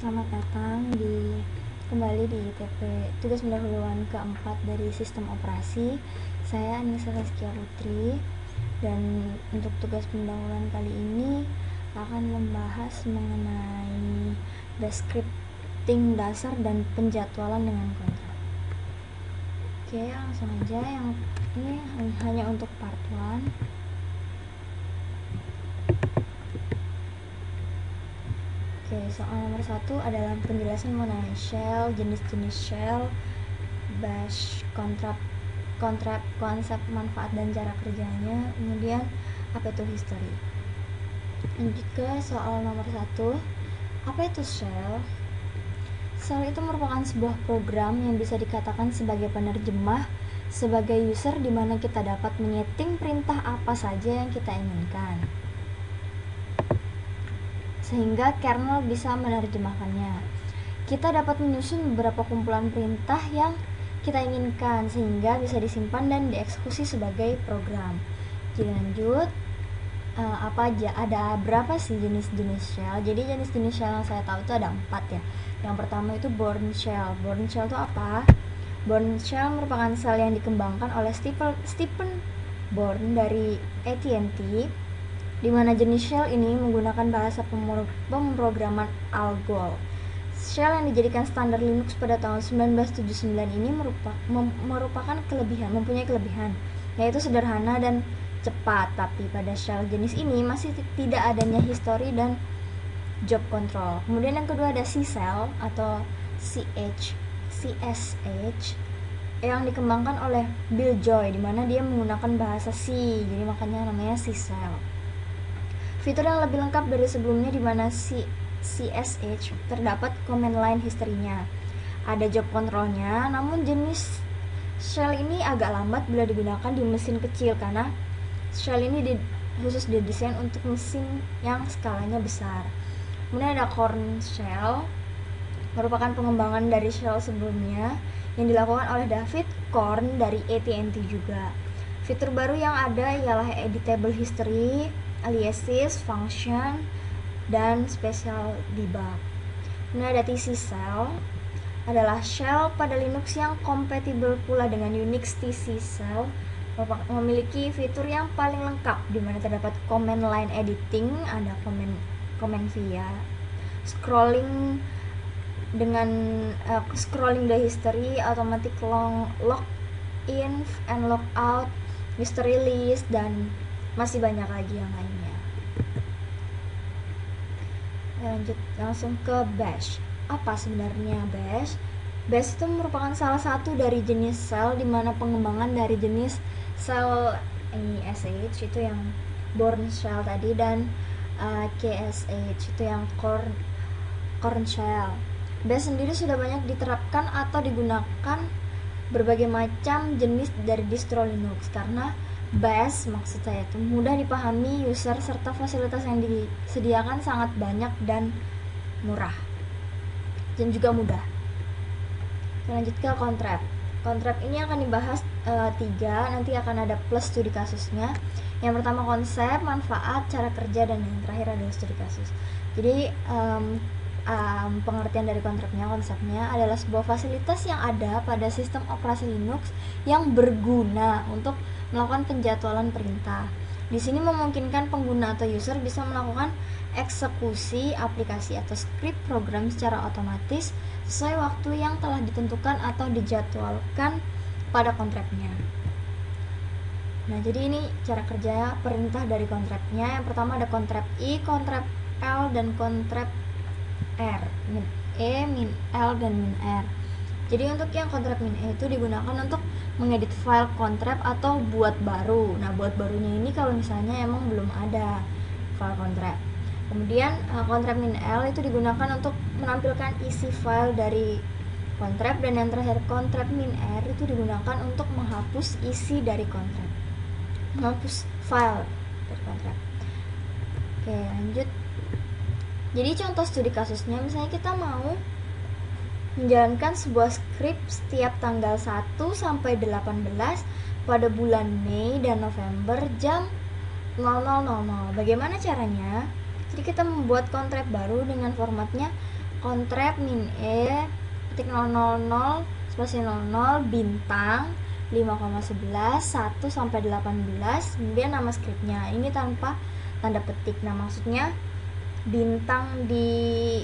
Selamat datang kembali di TP tugas pendahuluan keempat dari sistem operasi. Saya Anissa Saskia Putri, dan untuk tugas pendahuluan kali ini akan membahas mengenai scripting dasar dan penjadwalan dengan kontrak. Oke, langsung aja. Yang ini hanya untuk part 1. Oke, soal nomor 1 adalah penjelasan mengenai shell, jenis-jenis shell, bash, kontrak, konsep, manfaat dan cara kerjanya. Kemudian apa itu history. Lanjut ke soal nomor 1. Apa itu shell? Shell itu merupakan sebuah program yang bisa dikatakan sebagai penerjemah, sebagai user, di mana kita dapat menyeting perintah apa saja yang kita inginkan, sehingga kernel bisa menerjemahkannya. Kita dapat menyusun beberapa kumpulan perintah yang kita inginkan sehingga bisa disimpan dan dieksekusi sebagai program. Jadi lanjut, apa aja? Ada berapa sih jenis-jenis shell? Jadi jenis-jenis shell yang saya tahu itu ada 4 ya. Yang pertama itu bourne shell. Bourne shell itu apa? Bourne shell merupakan shell yang dikembangkan oleh Stephen Bourne dari AT&T, di mana jenis shell ini menggunakan bahasa pemrograman ALGOL. Shell yang dijadikan standar Linux pada tahun 1979 ini mempunyai kelebihan, yaitu sederhana dan cepat. Tapi pada shell jenis ini masih tidak adanya history dan job control. Kemudian yang kedua ada C-shell atau CSH yang dikembangkan oleh Bill Joy, di mana dia menggunakan bahasa C, jadi makanya namanya C-shell. Fitur yang lebih lengkap dari sebelumnya, di mana CSH terdapat command line history-nya, ada job control-nya. Namun jenis shell ini agak lambat bila digunakan di mesin kecil, karena shell ini khusus didesain untuk mesin yang skalanya besar. Kemudian ada Korn shell, merupakan pengembangan dari shell sebelumnya yang dilakukan oleh David Korn dari AT&T juga. Fitur baru yang ada ialah editable history, aliases, function, dan special debug. Kemudian ada TC shell, adalah shell pada Linux yang kompatibel pula dengan Unix. TC shell memiliki fitur yang paling lengkap, di mana terdapat command line editing, ada command via scrolling dengan scrolling the history, automatic log in and log out, history list, dan masih banyak lagi yang lainnya. Lanjut langsung ke bash. Apa sebenarnya bash? Bash itu merupakan salah satu dari jenis shell, di mana pengembangan dari jenis shell ini SH itu yang bourne shell tadi, dan KSH itu yang korn shell. Bash sendiri sudah banyak diterapkan atau digunakan berbagai macam jenis dari distro Linux, karena Bash maksud saya itu mudah dipahami user serta fasilitas yang disediakan sangat banyak dan murah dan juga mudah. Lanjut ke kontrap. Kontrap ini akan dibahas 3, nanti akan ada plus studi kasusnya. Yang pertama konsep, manfaat, cara kerja, dan yang terakhir adalah studi kasus. Jadi pengertian dari konsepnya adalah sebuah fasilitas yang ada pada sistem operasi Linux yang berguna untuk melakukan penjadwalan perintah. Di sini memungkinkan pengguna atau user bisa melakukan eksekusi aplikasi atau script program secara otomatis sesuai waktu yang telah ditentukan atau dijadwalkan pada kontraknya. Nah, jadi ini cara kerja perintah dari kontraknya. Yang pertama ada kontrap I, kontrap L, dan kontrap R, min E, min L, dan min R. Jadi untuk yang kontrap min E itu digunakan untuk mengedit file kontrap atau buat baru. Nah, buat barunya ini kalau misalnya emang belum ada file kontrap. Kemudian kontrap min L itu digunakan untuk menampilkan isi file dari kontrap, dan yang terakhir kontrap min R itu digunakan untuk menghapus isi dari kontrap, menghapus file dari kontrap. Oke, lanjut. Jadi contoh studi kasusnya, misalnya kita mau menjalankan sebuah script setiap tanggal 1 sampai 18 pada bulan Mei dan November jam 00.00. Bagaimana caranya? Jadi kita membuat kontrap baru dengan formatnya kontrap min e petik 000 spasi 00 bintang 5,11 1 sampai 18, kemudian nama skripnya ini tanpa tanda petik. Nah, maksudnya bintang di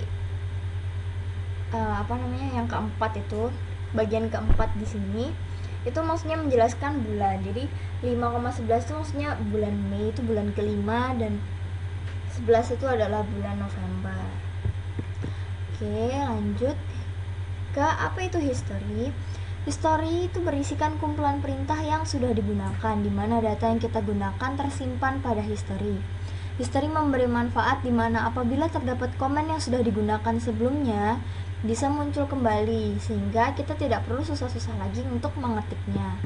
yang keempat itu, bagian keempat di sini itu maksudnya menjelaskan bulan. Jadi 5,11 itu maksudnya bulan Mei, itu bulan kelima, dan 11 itu adalah bulan November. Oke, lanjut ke apa itu history. History itu berisikan kumpulan perintah yang sudah digunakan, di mana data yang kita gunakan tersimpan pada history. History memberi manfaat di mana apabila terdapat komen yang sudah digunakan sebelumnya bisa muncul kembali, sehingga kita tidak perlu susah-susah lagi untuk mengetiknya.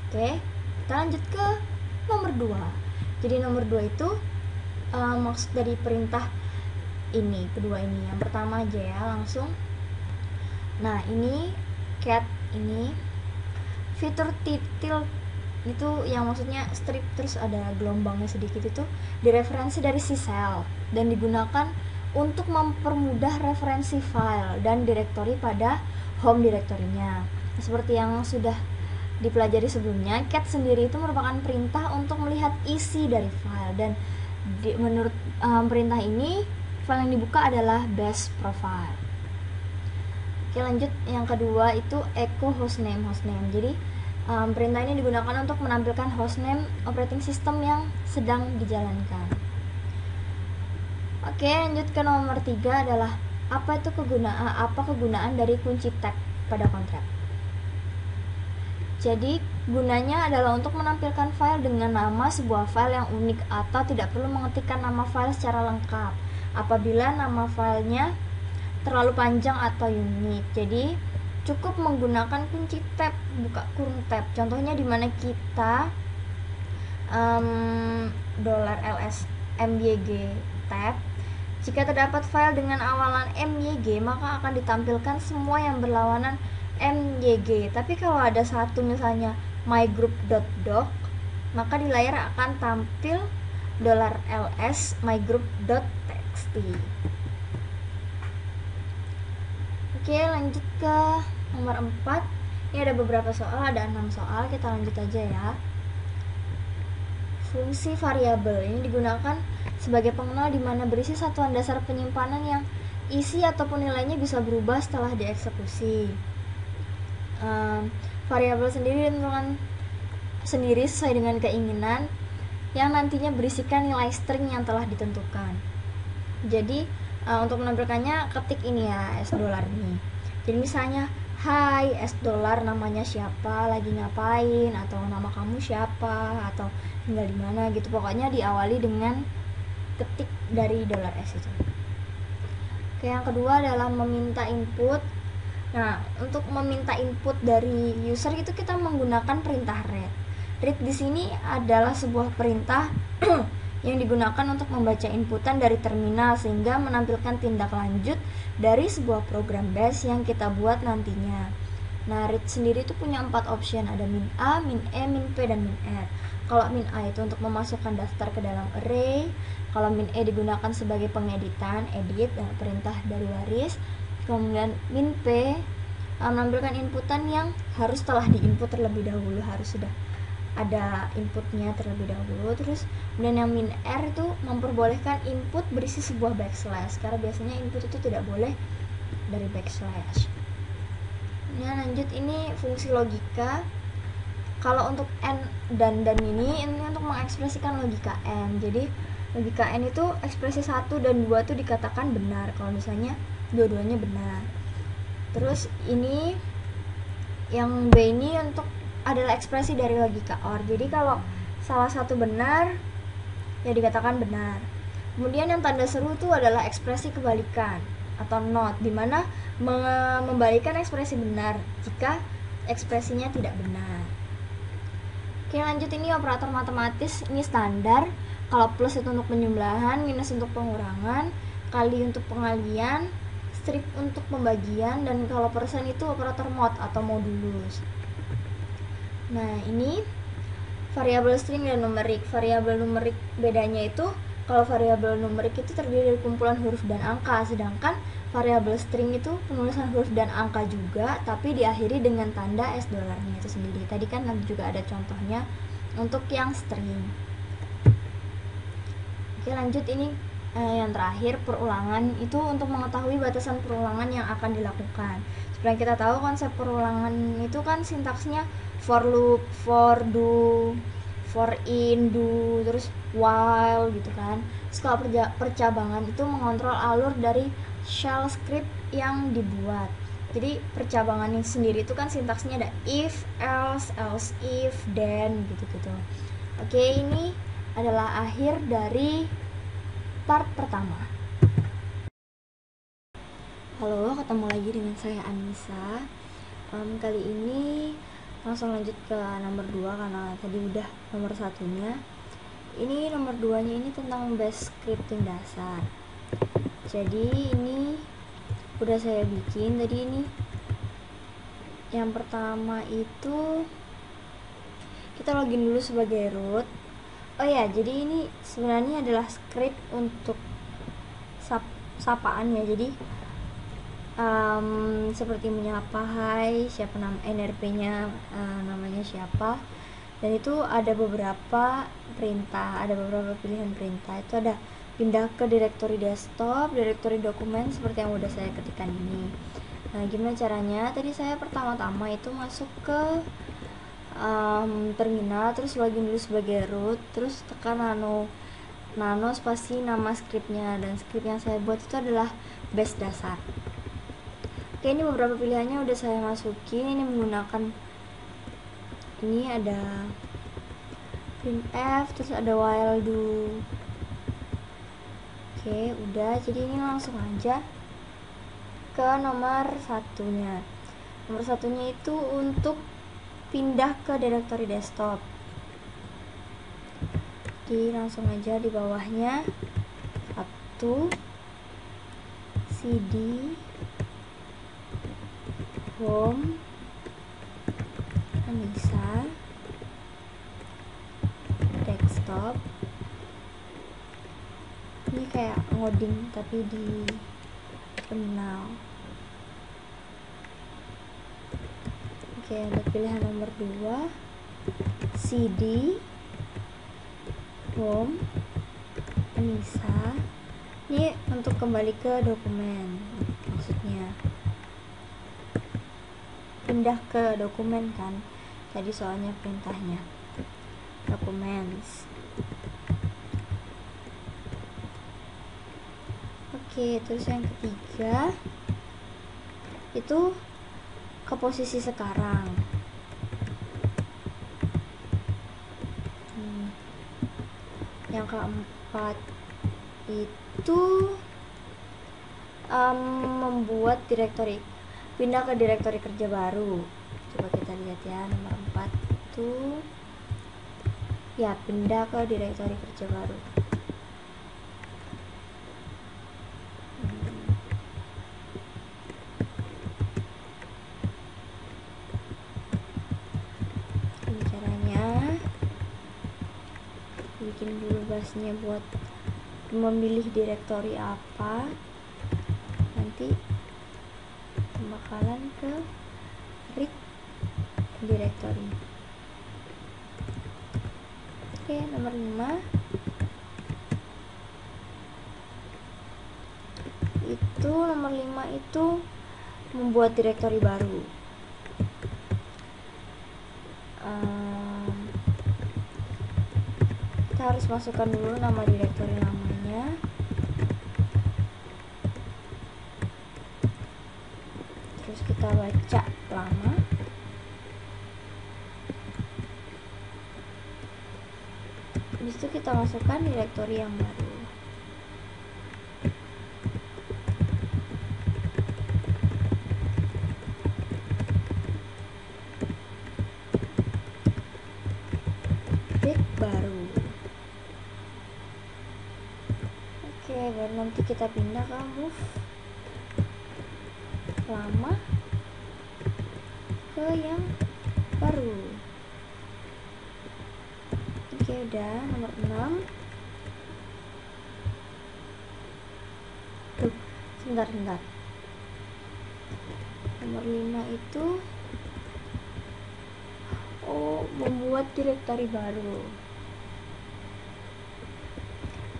Oke, kita lanjut ke nomor 2. Jadi nomor 2 itu maksud dari perintah ini, kedua ini. Yang pertama aja ya, langsung. Nah, ini cat ini fitur titil itu yang maksudnya strip terus ada gelombangnya sedikit, itu direferensi dari Sisel dan digunakan untuk mempermudah referensi file dan direktori pada home direktorinya. Seperti yang sudah dipelajari sebelumnya, cat sendiri itu merupakan perintah untuk melihat isi dari file, dan menurut perintah ini file yang dibuka adalah base profile. Oke, lanjut yang kedua itu echo hostname. Jadi perintah ini digunakan untuk menampilkan hostname operating system yang sedang dijalankan. Oke, lanjut ke nomor 3 adalah apa kegunaan dari kunci tab pada kontrak. Jadi gunanya adalah untuk menampilkan file dengan nama sebuah file yang unik atau tidak perlu mengetikkan nama file secara lengkap apabila nama filenya terlalu panjang atau unik. Jadi cukup menggunakan kunci tab, buka kurung tab. Contohnya di mana kita $ls myg tab. Jika terdapat file dengan awalan myg, maka akan ditampilkan semua yang berlawanan myg. Tapi kalau ada satu misalnya mygroup.doc, maka di layar akan tampil $ls mygroup.txt. Oke, lanjut ke nomor 4. Ini ada beberapa soal, ada 6 soal, kita lanjut aja ya. Fungsi variabel ini digunakan sebagai pengenal di mana berisi satuan dasar penyimpanan yang isi ataupun nilainya bisa berubah setelah dieksekusi. Variabel sendiri ditentukan sendiri sesuai dengan keinginan yang nantinya berisikan nilai string yang telah ditentukan. Jadi untuk menampilkannya ketik ini ya, $. Nih. Jadi misalnya, hai $, namanya siapa, lagi ngapain, atau nama kamu siapa, atau tinggal di mana gitu. Pokoknya diawali dengan ketik dari $s itu. Oke, yang kedua adalah meminta input. Nah, untuk meminta input dari user itu kita menggunakan perintah read. Read di sini adalah sebuah perintah yang digunakan untuk membaca inputan dari terminal sehingga menampilkan tindak lanjut dari sebuah program bash yang kita buat nantinya. Nah, read sendiri itu punya 4 option, ada min A, min E, min P, dan min R. Kalau min A itu untuk memasukkan daftar ke dalam array, kalau min E digunakan sebagai pengeditan, edit, dan perintah dari waris. Kemudian min P menampilkan inputan yang harus telah diinput terlebih dahulu, harus sudah ada inputnya terlebih dahulu. Terus kemudian yang min R itu memperbolehkan input berisi sebuah backslash, karena biasanya input itu tidak boleh dari backslash. Nah, lanjut, ini fungsi logika. Kalau untuk N dan ini untuk mengekspresikan logika N. Jadi logika N itu ekspresi 1 dan 2 itu dikatakan benar kalau misalnya dua-duanya benar. Terus ini yang B ini untuk adalah ekspresi dari logika OR. Jadi kalau salah satu benar ya dikatakan benar. Kemudian yang tanda seru itu adalah ekspresi kebalikan atau not, dimana membalikan ekspresi benar jika ekspresinya tidak benar. Oke, lanjut, ini operator matematis, ini standar. Kalau plus itu untuk penjumlahan, minus untuk pengurangan, kali untuk pengalian, strip untuk pembagian, dan kalau persen itu operator mod atau modulus. Nah, ini variabel string dan numerik. Variabel numerik bedanya itu Kalau variabel numerik itu terdiri dari kumpulan huruf dan angka, sedangkan variabel string itu penulisan huruf dan angka juga, tapi diakhiri dengan tanda $nya itu sendiri. Tadi kan juga ada contohnya untuk yang string. Oke, lanjut. Ini yang terakhir, perulangan. Itu untuk mengetahui batasan perulangan yang akan dilakukan. Seperti yang kita tahu, konsep perulangan itu kan sintaksnya for loop, for do, for in, do, terus while gitu kan. Terus kalau percabangan itu mengontrol alur dari shell script yang dibuat. Jadi percabangan yang sendiri itu kan sintaksnya ada if, else, else if, then gitu-gitu. Oke, ini adalah akhir dari part pertama. Halo, ketemu lagi dengan saya Anissa. Kali ini langsung lanjut ke nomor 2 karena tadi udah nomor 1-nya. Ini nomor 2-nya ini tentang base scripting dasar. Jadi ini udah saya bikin tadi. Ini yang pertama itu kita login dulu sebagai root. Oh ya, jadi ini sebenarnya adalah script untuk sapaan ya. Jadi seperti menyapa, hai, siapa nama NRP-nya, namanya siapa, dan itu ada beberapa perintah, ada beberapa pilihan perintah. Itu ada pindah ke direktori desktop, direktori dokumen seperti yang udah saya ketikkan ini. Nah, gimana caranya? Tadi saya pertama-tama itu masuk ke terminal, terus login dulu sebagai root, terus tekan nano spasi nama scriptnya, dan script yang saya buat itu adalah base dasar. Oke, ini beberapa pilihannya udah saya masukin. Ini menggunakan, ini ada printf, terus ada while do. Oke, udah. Jadi ini langsung aja ke nomor 1-nya. Nomor 1-nya itu untuk pindah ke direktori desktop. Jadi langsung aja di bawahnya 1 cd home Anissa desktop. Ini kayak ngoding tapi di terminal. Oke, untuk pilihan nomor 2 cd home Anissa. Ini untuk kembali ke dokumen, maksudnya pindah ke dokumen kan tadi soalnya perintahnya documents. Oke, terus yang ketiga itu ke posisi sekarang. Yang keempat itu membuat direktori, pindah ke direktori kerja baru. Coba kita lihat ya, nomor 4 itu ya pindah ke direktori kerja baru. Ini caranya, bikin dulu busnya buat memilih direktori apa, nanti bakalan ke read directory. Oke, nomor 5 itu, nomor 5 itu membuat direktori baru. Kita harus masukkan dulu nama direktori namanya, terus kita baca lama, habis itu kita masukkan direktori yang baru. Baru. Oke, baru nanti kita pindah ke move lama ke yang baru. Oke, udah. Nomor 6 Sebentar. Nomor 5 itu membuat directory baru.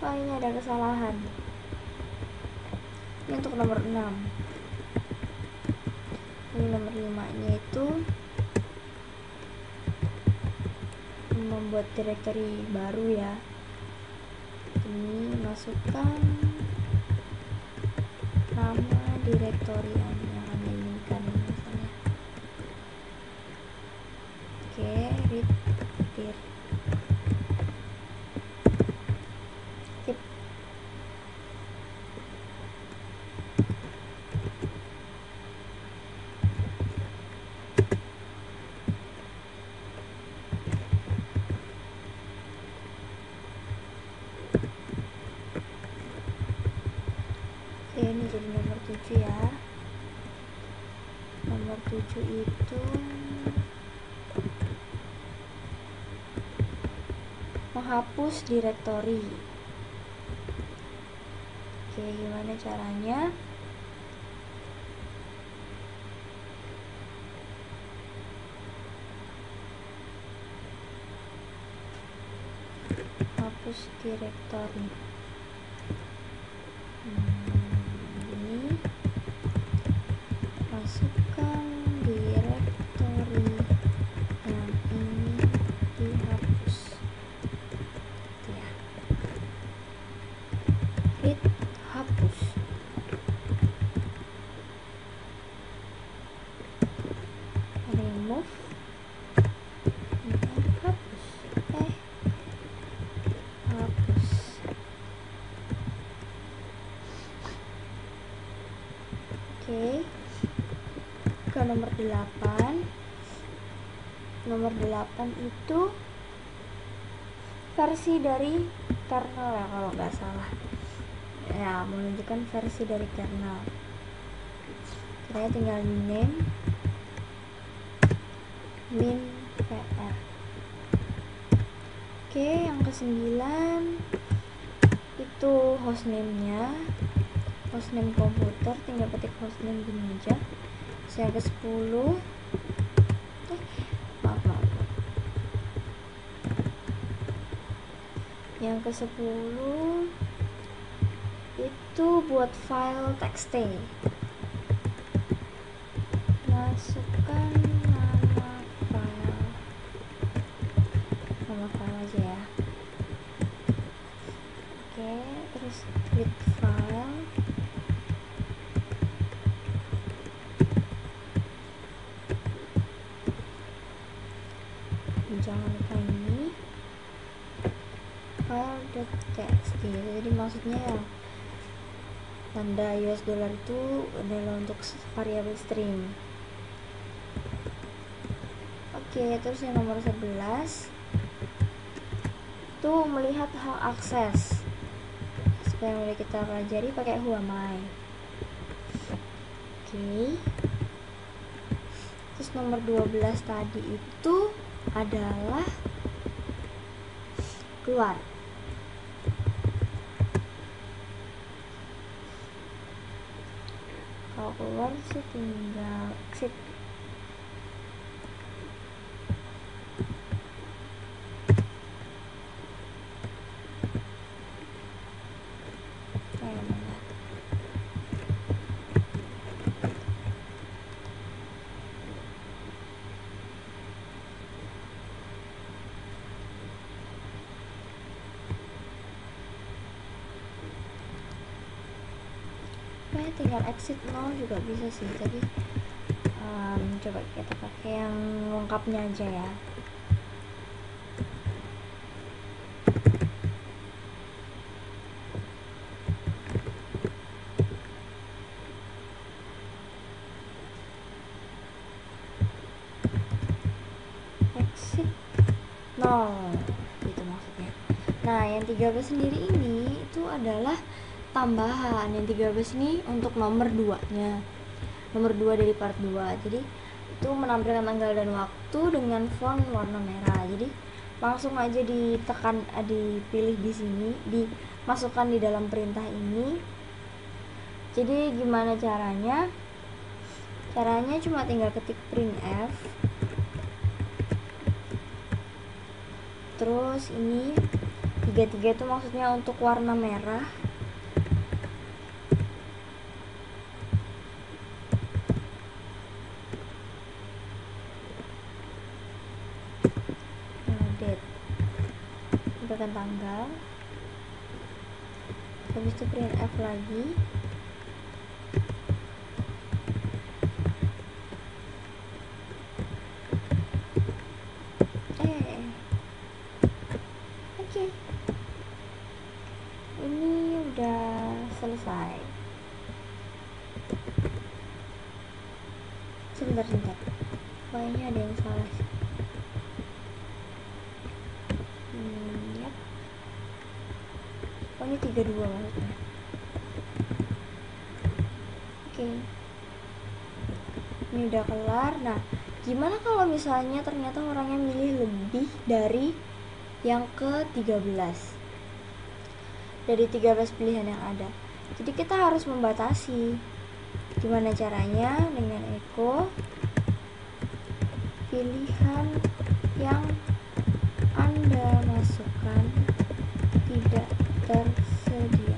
Ini ada kesalahan. Ini untuk nomor 6. Ini nomor 5 nya itu membuat directory baru ya. Ini masukkan nama directory yang Anda inginkan misalnya. Oke, read dir. Sip. Oke, ini jadi nomor 7 ya. Nomor 7 itu menghapus directory. Oke, gimana caranya? Hapus directory. Ini masukkan directory yang ingin dihapus. Gitu ya. Read hapus. Remove. Hapus. Hapus. Oke. Ke nomor 8. Nomor 8 itu versi dari kernel ya kalau nggak salah. Ya, menunjukkan versi dari kernel. Saya tinggal name min vr. Oke, yang ke-9 itu hostname-nya. Hostname komputer, tinggal ketik hostname gini aja. Yang ke-10 maaf. Yang ke-10 itu buat file txt. Masukkan nama file aja ya. Oke, terus klik file. Jangan lupa ini file.txt. Jadi maksudnya ya, tanda US dollar itu adalah untuk variabel string. Oke, terus yang nomor 11 itu melihat hak akses. Supaya mulai kita pelajari pakai who am I. Oke. Terus nomor 12 tadi itu adalah keluar. Kalau keluar sih tinggal exit. Tinggal exit no juga bisa sih, tapi coba kita pakai yang lengkapnya aja ya. Exit no gitu maksudnya. Nah, yang 13 sendiri ini itu adalah tambahan. Yang 13 ini untuk nomor 2 nya, nomor 2 dari part 2. Jadi itu menampilkan tanggal dan waktu dengan font warna merah. Jadi langsung aja ditekan, dipilih di sini, dimasukkan di dalam perintah ini Jadi gimana caranya? Caranya cuma tinggal ketik printf, terus ini 33 itu maksudnya untuk warna merah. Date, tekan tanggal, habis itu printf lagi. Oke. Ini udah selesai. Sebentar. Kayaknya ada yang salah sih. Yap. Oh, ini 32 maksudnya. Oke. Ini udah kelar. Nah, gimana kalau misalnya ternyata orangnya milih lebih dari yang ke-13 dari 13 pilihan yang ada? Jadi kita harus membatasi. Gimana caranya? Dengan echo pilihan yang Anda masukkan tidak tersedia.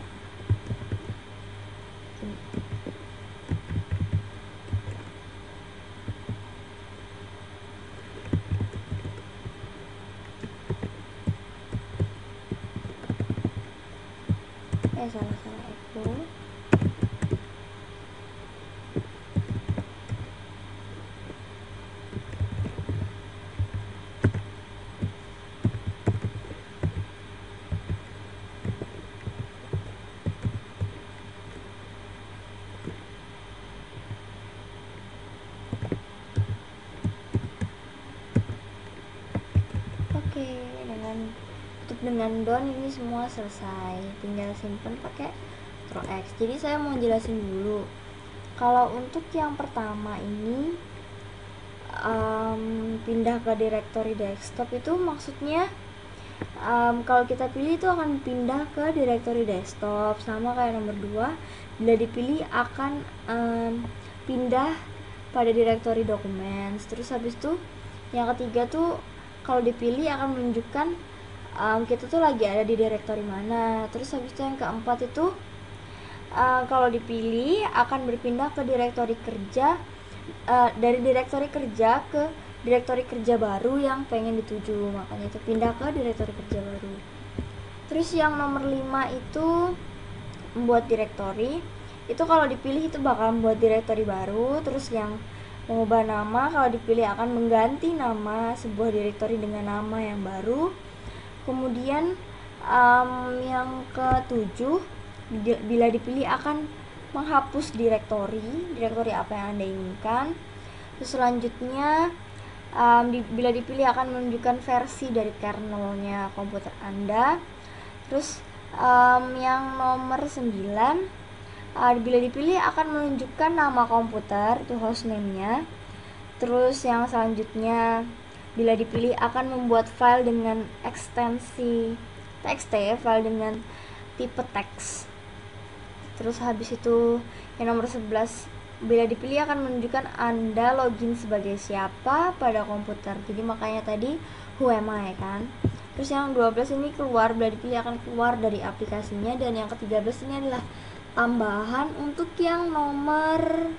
Salah echo. Oke, dengan don ini semua selesai, tinggal simpan pakai Ctrl X. Jadi saya mau jelasin dulu. Kalau untuk yang pertama ini pindah ke directory desktop itu maksudnya kalau kita pilih itu akan pindah ke directory desktop, sama kayak nomor 2 bila dipilih akan pindah pada directory documents. Terus habis itu yang ketiga tuh kalau dipilih akan menunjukkan kita tuh lagi ada di directory mana. Terus habis itu yang keempat itu kalau dipilih akan berpindah ke directory kerja, dari directory kerja ke directory kerja baru yang pengen dituju, makanya itu pindah ke directory kerja baru. Terus yang nomor 5 itu membuat directory, itu kalau dipilih itu bakal membuat directory baru. Terus yang mengubah nama, kalau dipilih akan mengganti nama sebuah directory dengan nama yang baru. Kemudian yang ke-7 bila dipilih akan menghapus directory apa yang Anda inginkan. Terus selanjutnya bila dipilih akan menunjukkan versi dari kernelnya komputer Anda. Terus yang nomor 9 bila dipilih akan menunjukkan nama komputer, itu hostname-nya. Terus yang selanjutnya bila dipilih akan membuat file dengan ekstensi txt, file dengan tipe teks. Terus habis itu yang nomor 11 bila dipilih akan menunjukkan Anda login sebagai siapa pada komputer. Jadi makanya tadi who am I kan. Terus yang 12 ini keluar, bila dipilih akan keluar dari aplikasinya. Dan yang ke-13 ini adalah tambahan untuk yang nomor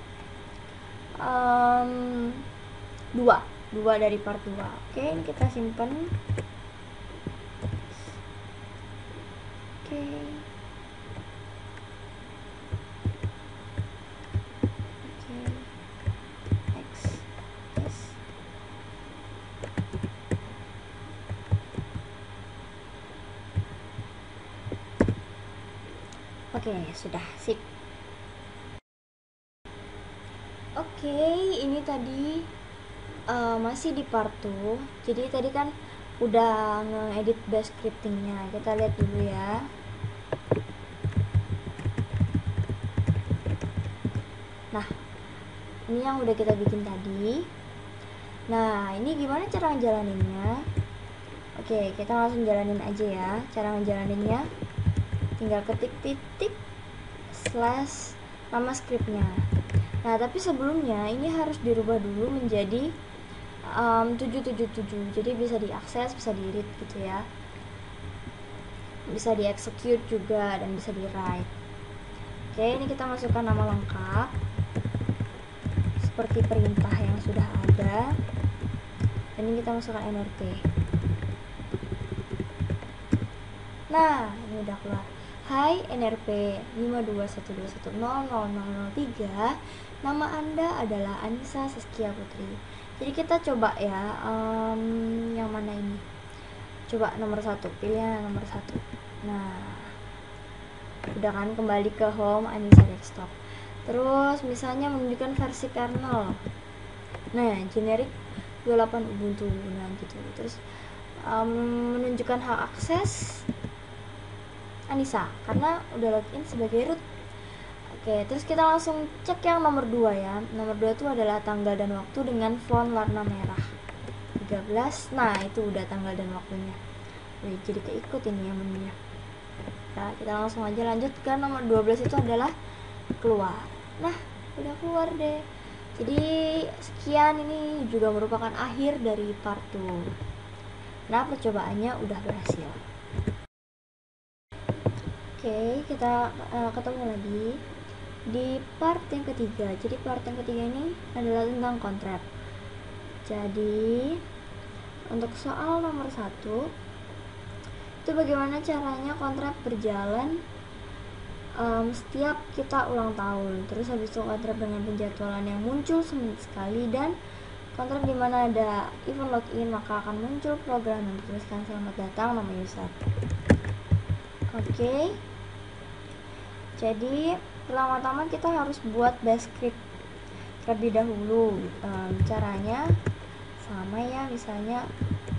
2 dari part 2. Oke, ini kita simpan. Oke. Oke, sudah sip. Oke, ini tadi masih di part 2. Jadi tadi kan udah ngedit bash scriptingnya. Kita lihat dulu ya. Nah, ini yang udah kita bikin tadi. Nah, ini gimana cara ngejalaninnya? Oke, kita langsung jalanin aja ya. Cara ngejalaninnya tinggal ketik titik nama skripnya. Nah, tapi sebelumnya ini harus dirubah dulu menjadi 777. Jadi bisa diakses, bisa di-read gitu ya. Bisa di-execute juga dan bisa di-write. Oke, ini kita masukkan nama lengkap seperti perintah yang sudah ada. Dan ini kita masukkan NRP. Nah, ini udah keluar. Hai NRP 52121000003. Nama Anda adalah Anissa Saskia Putri. Jadi kita coba ya, yang mana ini? Coba nomor 1, pilih nomor 1. Nah, udah kan, kembali ke home Anissa desktop. Terus misalnya menunjukkan versi kernel. Nah, generic 28 Ubuntu. Nah, gitu. Terus menunjukkan hak akses Anissa karena udah login sebagai root. Oke, terus kita langsung cek yang nomor 2 ya. Nomor 2 itu adalah tanggal dan waktu dengan font warna merah 13. Nah, itu udah tanggal dan waktunya. Oke, jadi keikut ini ya menunya. Nah, kita langsung aja lanjut ke nomor 12, itu adalah keluar. Nah, udah keluar deh. Jadi sekian, ini juga merupakan akhir dari part 2. Nah, percobaannya udah berhasil. Oke, kita ketemu lagi di part yang ketiga. Jadi part yang ketiga ini adalah tentang kontrak. Jadi untuk soal nomor 1 itu bagaimana caranya kontrak berjalan setiap kita ulang tahun. Terus habis itu kontrak dengan penjadwalan yang muncul semenit sekali, dan kontrak dimana ada event login maka akan muncul program yang bertuliskan selamat datang nama user. Oke. Jadi pertama-tama kita harus buat bash script terlebih dahulu. Caranya sama ya, misalnya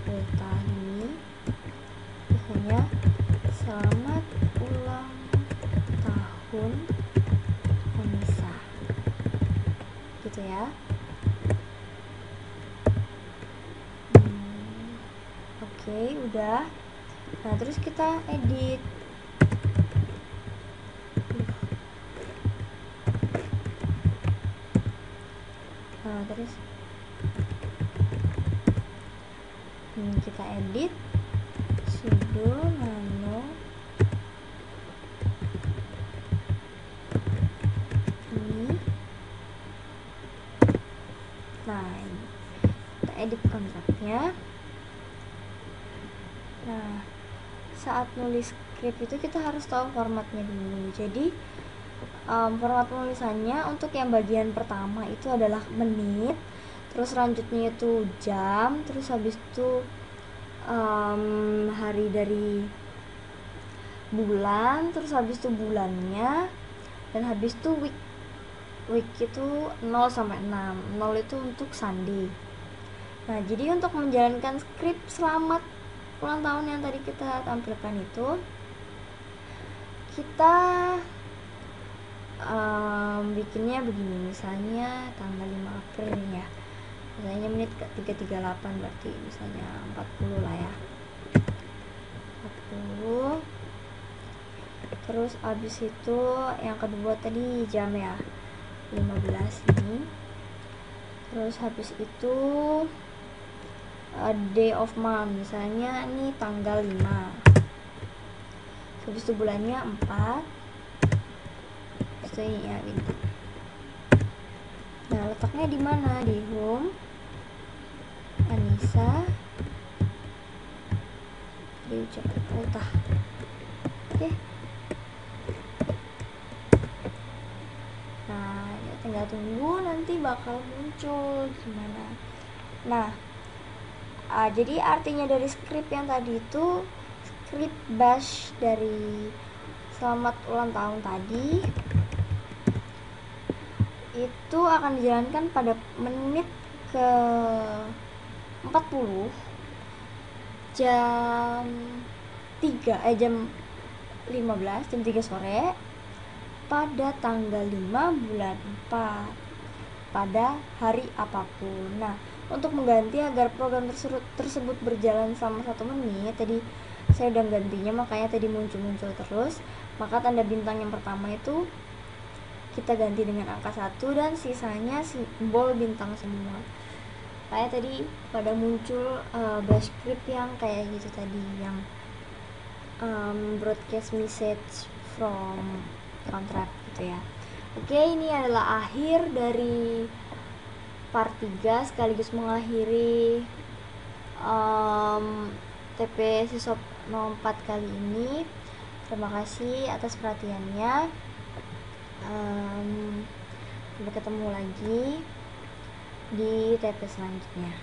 delta ini misalnya selamat ulang tahun Anissa gitu ya. Oke, udah. Nah, terus kita edit. Nah, terus kita edit sudo nano ini. Nah, ini kita edit kontraknya. Nah, saat nulis script itu kita harus tahu formatnya dulu. Jadi format penulisannya untuk yang bagian pertama itu adalah menit, terus selanjutnya itu jam, terus habis itu hari dari bulan, terus habis itu bulannya, dan habis itu week itu 0 sampai 6. 0 itu untuk Sunday. Nah, jadi untuk menjalankan skrip selamat ulang tahun yang tadi kita tampilkan itu, kita bikinnya begini. Misalnya tanggal 5 April ya, misalnya menit ke 338, berarti misalnya 40 lah ya, 40. Terus abis itu yang kedua tadi jam ya, 15 ini. Terus habis itu day of month, misalnya ini tanggal 5. Habis itu bulannya 4. Ini ya gitu. Nah, letaknya di mana? Di home Anissa di Jakarta. Oke. Nah, ya tinggal tunggu nanti bakal muncul gimana. Nah, jadi artinya dari script yang tadi itu, script bash dari selamat ulang tahun tadi itu akan dijalankan pada menit ke 40 jam 15 jam 3 sore pada tanggal 5 bulan 4 pada hari apapun. Nah, untuk mengganti agar program tersebut berjalan selama 1 menit, tadi saya udah gantinya makanya tadi muncul terus, maka tanda bintang yang pertama itu kita ganti dengan angka 1 dan sisanya simbol bintang semua. Kayak tadi pada muncul bash script yang kayak gitu tadi, yang broadcast message from contract gitu ya. Oke, ini adalah akhir dari part 3 sekaligus mengakhiri TP Sisop 04 kali ini. Terima kasih atas perhatiannya. Sampai ketemu lagi di TP selanjutnya.